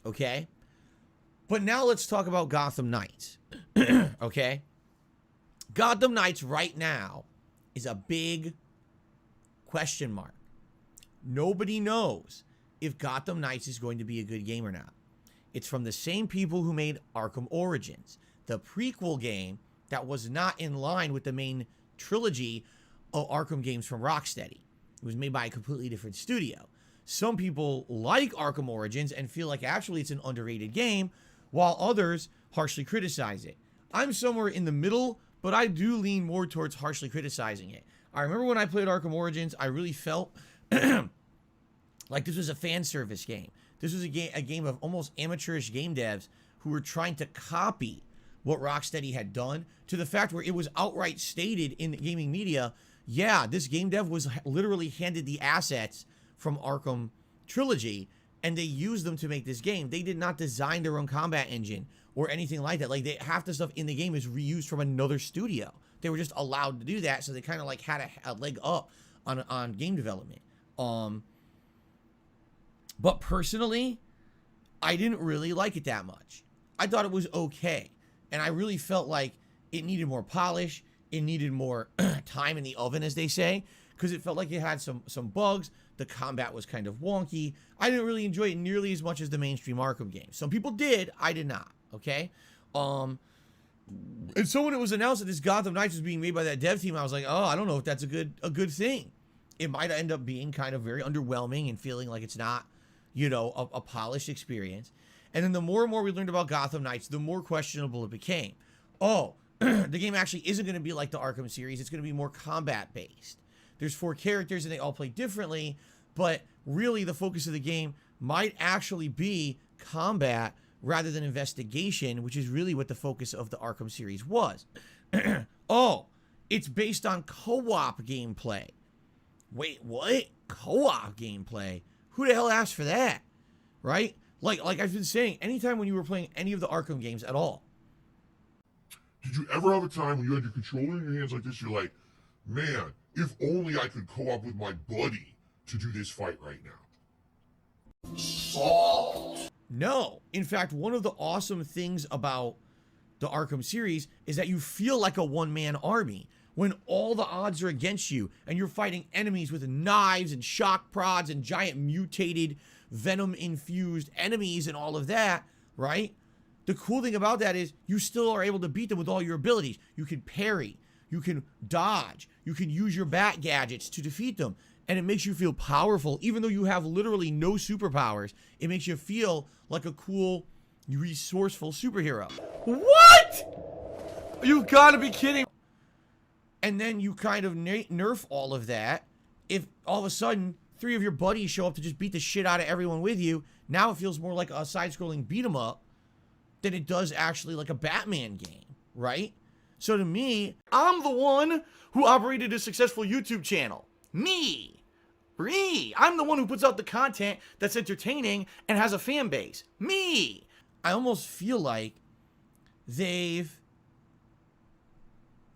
Okay? But now let's talk about Gotham Knights. Okay? Gotham Knights right now is a big question mark. Nobody knows if Gotham Knights is going to be a good game or not. It's from the same people who made Arkham Origins, the prequel game that was not in line with the main trilogy of Arkham games from Rocksteady. It was made by a completely different studio. Some people like Arkham Origins and feel like actually it's an underrated game, while others harshly criticize it. I'm somewhere in the middle, but I do lean more towards harshly criticizing it. I remember when I played Arkham Origins, I really felt like this was a fan service game. This was a game of almost amateurish game devs who were trying to copy what Rocksteady had done, to the fact where it was outright stated in the gaming media, yeah, this game dev was literally handed the assets from Arkham Trilogy, and they used them to make this game. They did not design their own combat engine or anything like that. Like, half the stuff in the game is reused from another studio. They were just allowed to do that, so they kind of like had a leg up on game development. But personally, I didn't really like it that much. I thought it was okay, and I really felt like it needed more polish. It needed more time in the oven, as they say, because it felt like it had some bugs. The combat was kind of wonky. I didn't really enjoy it nearly as much as the mainstream Arkham games. Some people did. I did not. Okay. And so when it was announced that this Gotham Knights was being made by that dev team, I was like, oh, I don't know if that's a good thing. It might end up being kind of very underwhelming and feeling like it's not, you know, a polished experience. And then the more and more we learned about Gotham Knights, the more questionable it became. Oh, the game actually isn't going to be like the Arkham series. It's going to be more combat based. There's 4 characters and they all play differently, but really the focus of the game might actually be combat rather than investigation, which is really what the focus of the Arkham series was. Oh, it's based on co-op gameplay. Wait, what? Co-op gameplay? Who the hell asked for that? Right? Like I've been saying, anytime when you were playing any of the Arkham games at all. Did you ever have a time when you had your controller in your hands like this, you're like, man, if only I could co-op with my buddy to do this fight right now? Salt! No. In fact, one of the awesome things about the Arkham series is that you feel like a one-man army when all the odds are against you and you're fighting enemies with knives and shock prods and giant mutated venom-infused enemies and all of that, right? The cool thing about that is you still are able to beat them with all your abilities. You can parry, you can dodge, you can use your bat gadgets to defeat them, and it makes you feel powerful. Even though you have literally no superpowers, it makes you feel like a cool, resourceful superhero. What? You gotta be kidding. And then you kind of nerf all of that. If all of a sudden 3 of your buddies show up to just beat the shit out of everyone with you, now it feels more like a side-scrolling beat-em-up than it does actually like a Batman game, right? So to me, I'm the one who operated a successful YouTube channel. Me. I'm the one who puts out the content that's entertaining and has a fan base. Me. I almost feel like they've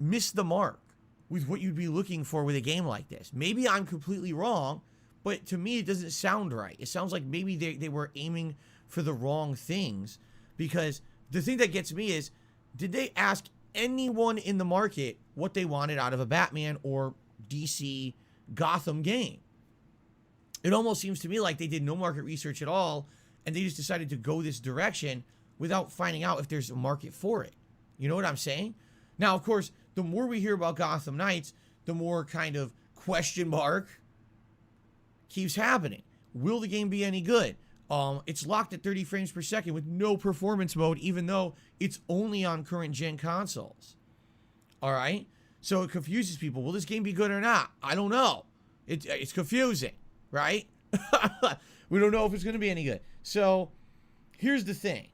missed the mark with what you'd be looking for with a game like this. Maybe I'm completely wrong, but to me it doesn't sound right. It sounds like maybe they were aiming for the wrong things, because the thing that gets me is, did they ask anyone in the market what they wanted out of a Batman or DC Gotham game? It almost seems to me like they did no market research at all, and they just decided to go this direction without finding out if there's a market for it. You know what I'm saying? Now, of course, the more we hear about Gotham Knights, the more kind of question mark keeps happening. Will the game be any good? It's locked at 30 frames per second with no performance mode, even though it's only on current gen consoles. All right? So it confuses people. Will this game be good or not? I don't know. It's confusing, right? We don't know if it's going to be any good. So here's the thing.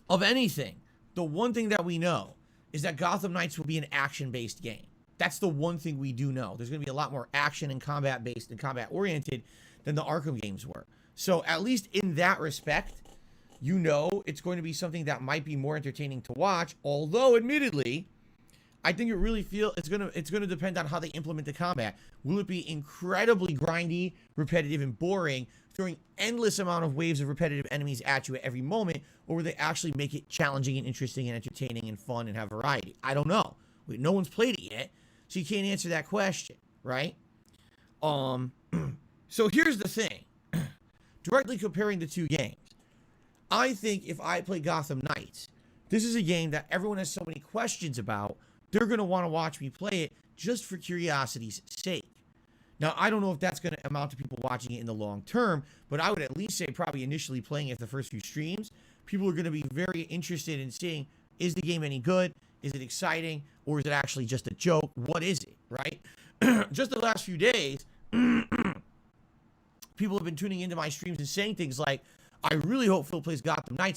Of anything, the one thing that we know is that Gotham Knights will be an action-based game. That's the one thing we do know. There's going to be a lot more action and combat-based and combat-oriented than the Arkham games were. So at least in that respect, you know it's going to be something that might be more entertaining to watch. Although, admittedly, I think it's gonna depend on how they implement the combat. Will it be incredibly grindy, repetitive, and boring throwing endless amount of waves of repetitive enemies at you at every moment, or will they actually make it challenging and interesting and entertaining and fun and have variety? I don't know. No one's played it yet, so you can't answer that question, right? So here's the thing. Directly comparing the two games, I think if I play Gotham Knights, this is a game that everyone has so many questions about, they're going to want to watch me play it just for curiosity's sake. Now, I don't know if that's going to amount to people watching it in the long term, but I would at least say probably initially playing it the first few streams, people are going to be very interested in seeing, is the game any good? Is it exciting? Or is it actually just a joke? What is it, right? Just the last few days, people have been tuning into my streams and saying things like, I really hope Phil plays Gotham Knights